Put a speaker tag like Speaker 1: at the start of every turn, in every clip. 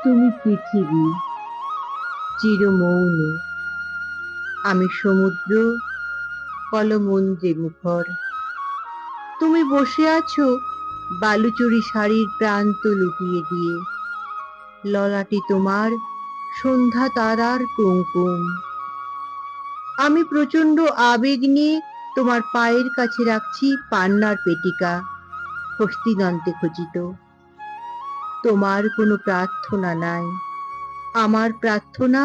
Speaker 1: তুমি পৃথিবী, চিরমৌন, আমি সমুদ্র, কলমঞ্জে মুখর। তুমি বসে আছো বালুচরি শাড়ির প্রান্ত লুটিয়ে দিয়ে, ললাটে তোমার সন্ধ্যা তারার কুমকুম। আমি প্রচন্ড আবেগ নিয়ে তোমার পায়ের কাছে রাখছি পান্নার পেটিকা, হস্তিদন্তে খচিত। তোমার কোনো প্রার্থনা নাই, আমার প্রার্থনা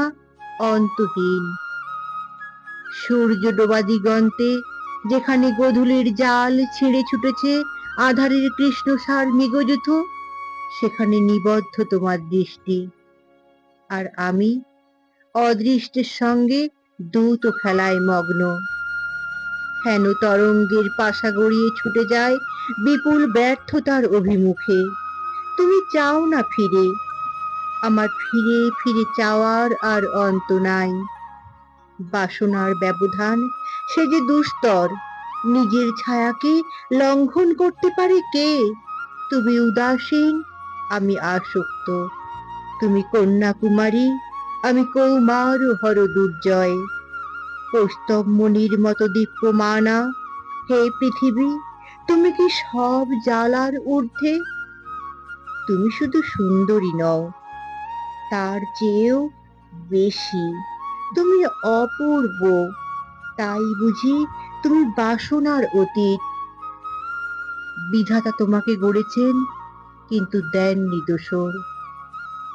Speaker 1: অন্তহীন। সূর্য ডোবা দিগন্তে যেখানে গোধূলির জাল ছিঁড়ে ছুটেছে আঁধারের কৃষ্ণসার মেঘযুথ, সেখানে নিবদ্ধ তোমার দৃষ্টি। আর আমি অদৃষ্টের সঙ্গে দ্রুত খেলায় মগ্ন। হেন তরঙ্গের পাশা গড়িয়ে ছুটে যায় বিপুল ব্যর্থতার অভিমুখে। তুমি চাও না ফিরে, আমার ফিরে ফিরে চাওয়ার আর অন্ত নাই। বাসনার ব্যবধান সে যে দুস্তর, নিজের ছায়াকে লঙ্ঘন করতে পারে কে? তুমি উদাসীন, আমি আসক্ত। তুমি কন্যাকুমারী, আমি কৌমার হর দুর্জয়। কৌস্তবমণির মতো দীপ্যমানা হে পৃথিবী, তুমি কি সব জ্বালার ঊর্ধ্বে? তুমি শুধু সুন্দরী নও, তার চেয়েও বেশি। তুমি অপূর্ব, তাই বুঝি তুমি বাসনার অতীত। বিধাতা তোমাকে গড়েছেন কিন্তু দেননি দোসর,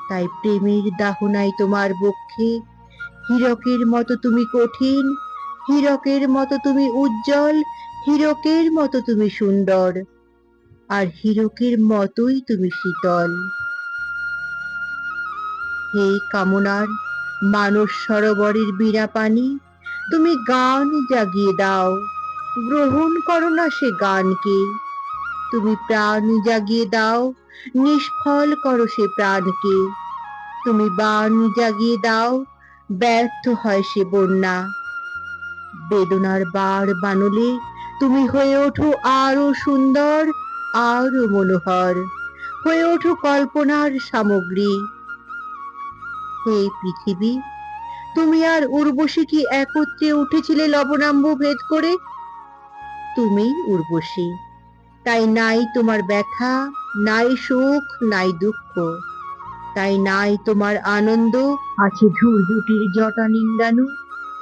Speaker 1: তাই প্রেমের দাহনায় তোমার বক্ষে হীরকের মতো তুমি কঠিন, হীরকের মতো তুমি উজ্জ্বল, হীরকের মতো তুমি সুন্দর, আর হীরকের মতোই তুমি শীতল। হে কামনার মানস সরোবরের বীণা পানি, তুমি গান জাগিয়ে দাও, গ্রহণ করো না সে গানকে। তুমি প্রাণ জাগিয়ে দাও, নিষ্ফল করো সে প্রাণকে। তুমি বাণ জাগিয়ে দাও, ব্যর্থ হয় সে বন্যা। বেদনার বার বানলে তুমি হয়ে ওঠো আরো সুন্দর, আরো মনোহর, হয়ে ওঠো কল্পনার সামগ্রী। হে পৃথিবী, তুমি আর উর্বশী কি একত্রে উঠেছিলে লবণাম্ব ভেদ করে? তুমি উর্বশী, তাই নাই তোমার ব্যথা, নাই সুখ, নাই দুঃখ। তাই নাই তোমার আনন্দ, আছে ঝুরঝুটির জটা নিংড়ানো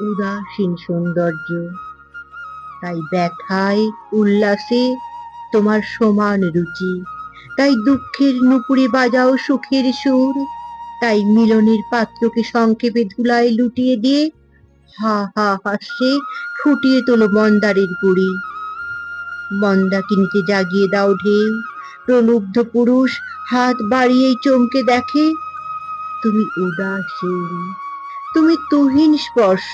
Speaker 1: উদাসীন সৌন্দর্য। তাই ব্যথায় উল্লাসে তোমার সমান রুচি, তাই দুঃখের নুপুরে বাজাও সুখের সুর। তাই মিলনের পাত্রকে সংক্ষেপে ধুলায় লুটিয়ে দিয়ে হা হা হাসে ফুটিয়ে তোলো মন্দারের কুড়ি। মন্দাকিনীতে জাগিয়ে দাও ঢেউ, প্রলুব্ধ পুরুষ হাত বাড়িয়েই চমকে দেখে তুমি উদাসীন। তুমি তুহিন স্পর্শ,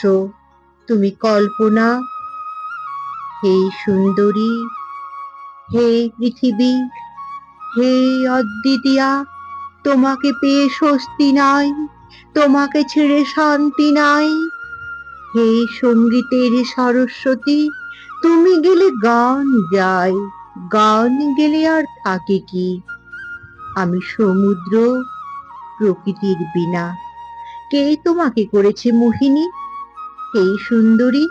Speaker 1: তুমি কল্পনা। হে সুন্দরী, হে পৃথিবী, হে অদ্বিতীয়া, তোমাকে পেয়ে স্বস্তি নাই, তোমাকে ছেড়ে শান্তি নাই। হে সঙ্গীতের সরস্বতী, তুমি গেলে গান যায়, গান গেলে আর থাকে কি? আমি সমুদ্র, প্রকৃতির বীণা। কে তোমাকে করেছে মোহিনী? হে সুন্দরী,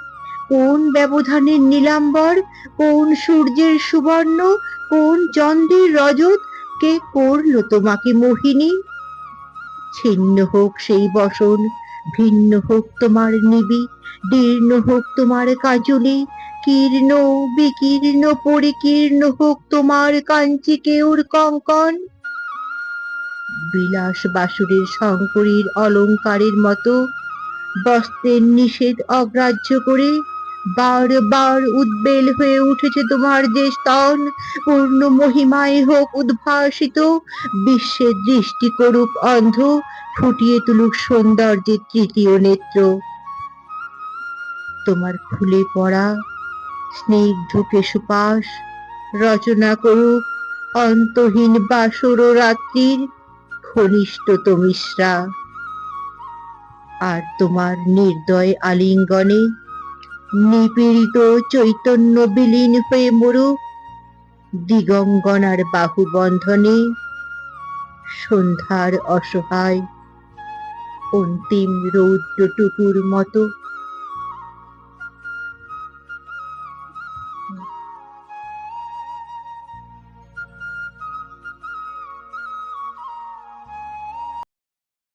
Speaker 1: কোন ব্যবধানের নীলাম্বর, কোন সূর্যের সুবর্ণ, কোন চন্দ্রের রজত, কে করলো তোমাকে মোহিনী? ছিন্ন হোক সেই বসন, ভিন্ন হোক তোমার নিবি, দীর্ণ হোক তোমার কাজলি, কীর্ণ বিকীর্ণ পরিকীর্ণ হোক তোমার কাঞ্চি কেউর কঙ্কন। বিলাস বাসুরের শঙ্করীর অলঙ্কারের মতো বস্ত্রের নিষেধ অগ্রাহ্য করে বারবার উদ্বেল হয়ে উঠেছে তোমার যে স্তন, পূর্ণ মহিমায় হোক উদ্ভাসিত, বিশ্বের দৃষ্টি করুক অন্ধ, ফুটিয়ে তুলুক সৌন্দর্যের তৃতীয় নেত্র। তোমার খুলে পড়া স্নিগ্ধ কেশপাশ রচনা করুক অন্তহীন বাসর ও রাত্রির ঘনিষ্ঠতম মিশ্রা। আর তোমার নির্দয় আলিঙ্গনে নিপীড়িত চৈতন্য বিলীন হয়ে মরুক দিগঙ্গনার বাহুবন্ধনে। সন্ধ্যার অসহায় অন্তিম রৌদ্রটুকুর মতো